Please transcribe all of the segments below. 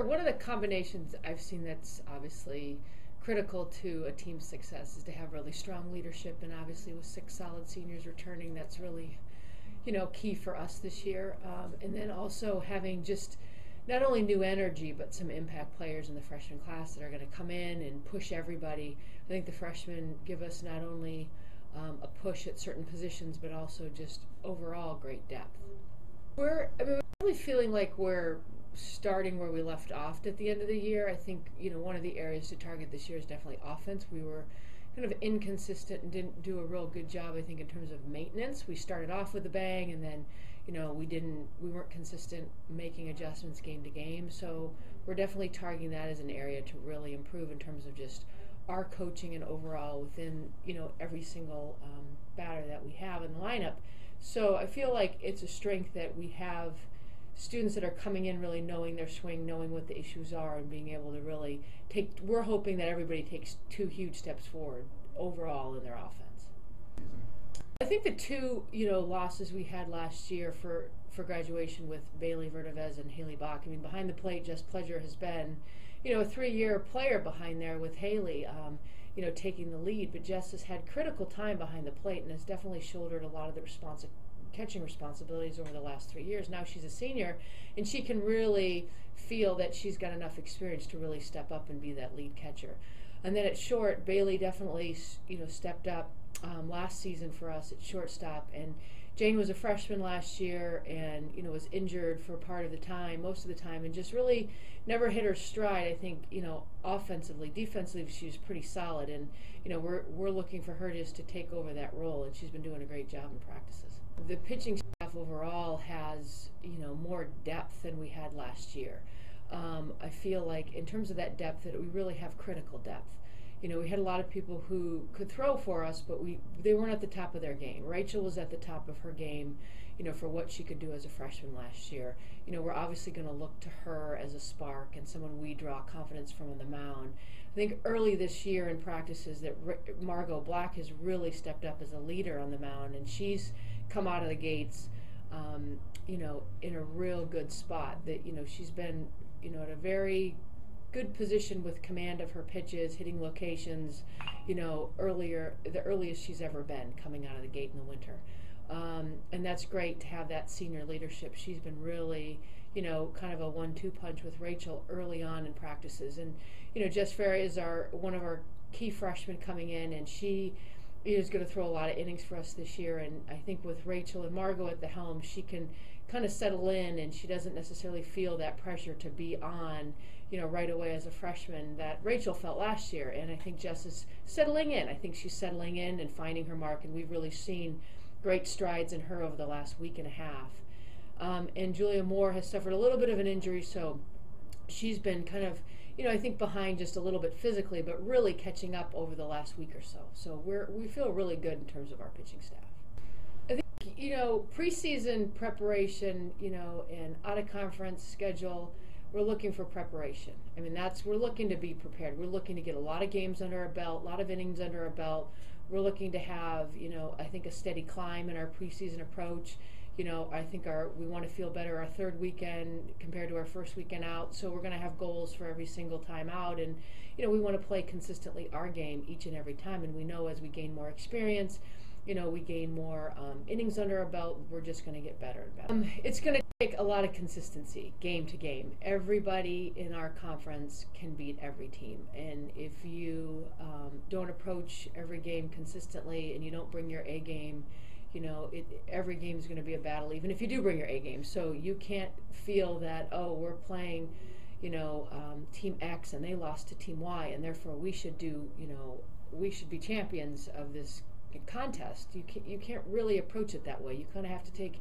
One of the combinations I've seen that's obviously critical to a team's success is to have really strong leadership, and obviously with 6 solid seniors returning, that's really, key for us this year. And then also having just not only new energy, but some impact players in the freshman class that are going to come in and push everybody. I think the freshmen give us not only a push at certain positions, but also just overall great depth. We're really feeling like we're starting where we left off at the end of the year. I think, one of the areas to target this year is definitely offense. We were kind of inconsistent and didn't do a real good job, I think, in terms of maintenance. We started off with a bang, and then, we weren't consistent making adjustments game to game. So we're definitely targeting that as an area to really improve in terms of just our coaching and overall within, every single batter that we have in the lineup. So I feel like it's a strength that we have students that are coming in really knowing their swing, knowing what the issues are, and being able to really we're hoping that everybody takes 2 huge steps forward overall in their offense. I think the 2, losses we had last year for graduation with Bailey Verdevez and Haley Bach, behind the plate, Jess Pledger has been, a 3-year player behind there with Haley, taking the lead, but Jess has had critical time behind the plate and has definitely shouldered a lot of the catching responsibilities over the last 3 years. Now she's a senior, and she can really feel that she's got enough experience to really step up and be that lead catcher. And then at short, Bailey definitely, stepped up last season for us at shortstop. And Jane was a freshman last year, and was injured for part of the time, most of the time, and just really never hit her stride. I think offensively, defensively, she was pretty solid, and we're looking for her just to take over that role, and she's been doing a great job in practices. The pitching staff overall has, more depth than we had last year. I feel like in terms of that depth, that we really have critical depth. We had a lot of people who could throw for us, but they weren't at the top of their game. Rachel was at the top of her game, for what she could do as a freshman last year. We're obviously going to look to her as a spark and someone we draw confidence from on the mound. I think early this year in practices that Margot Black has really stepped up as a leader on the mound, and she's come out of the gates, in a real good spot. That she's been, at a very good position with command of her pitches, hitting locations, the earliest she's ever been coming out of the gate in the winter. And that's great to have that senior leadership. She's been really, kind of a 1-2 punch with Rachel early on in practices. And, Jess Ferry is one of our key freshmen coming in, and she is going to throw a lot of innings for us this year. And I think with Rachel and Margot at the helm, she can kind of settle in, and she doesn't necessarily feel that pressure to be on, right away as a freshman that Rachel felt last year. And I think Jess is settling in. I think she's settling in and finding her mark, and we've really seen great strides in her over the last week and a half. And Julia Moore has suffered a little bit of an injury, so she's been kind of, I think behind just a little bit physically, but really catching up over the last week or so. So we feel really good in terms of our pitching staff. I think, preseason preparation, and out-of-conference schedule, we're looking for preparation. We're looking to be prepared. We're looking to get a lot of games under our belt, a lot of innings under our belt. We're looking to have, I think, a steady climb in our preseason approach. I think we want to feel better our 3rd weekend compared to our 1st weekend out. So we're going to have goals for every single time out, and we want to play consistently our game each and every time. And we know as we gain more experience, we gain more innings under our belt, we're just going to get better and better. It's going to take a lot of consistency game to game. Everybody in our conference can beat every team, and if you don't approach every game consistently and you don't bring your A game, every game is going to be a battle, even if you do bring your A game. So you can't feel that, we're playing, Team X and they lost to Team Y, and therefore we should be champions of this contest. You can't really approach it that way. You kind of have to take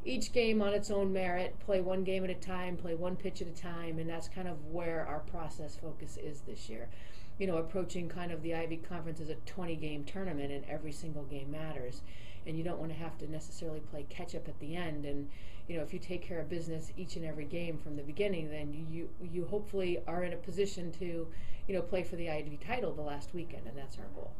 each game on its own merit, play one game at a time, play one pitch at a time, and that's kind of where our process focus is this year. Approaching kind of the Ivy Conference as a 20-game tournament, and every single game matters. And you don't want to have to necessarily play catch-up at the end. And, if you take care of business each and every game from the beginning, then you hopefully are in a position to, play for the Ivy title the last weekend, and that's our goal.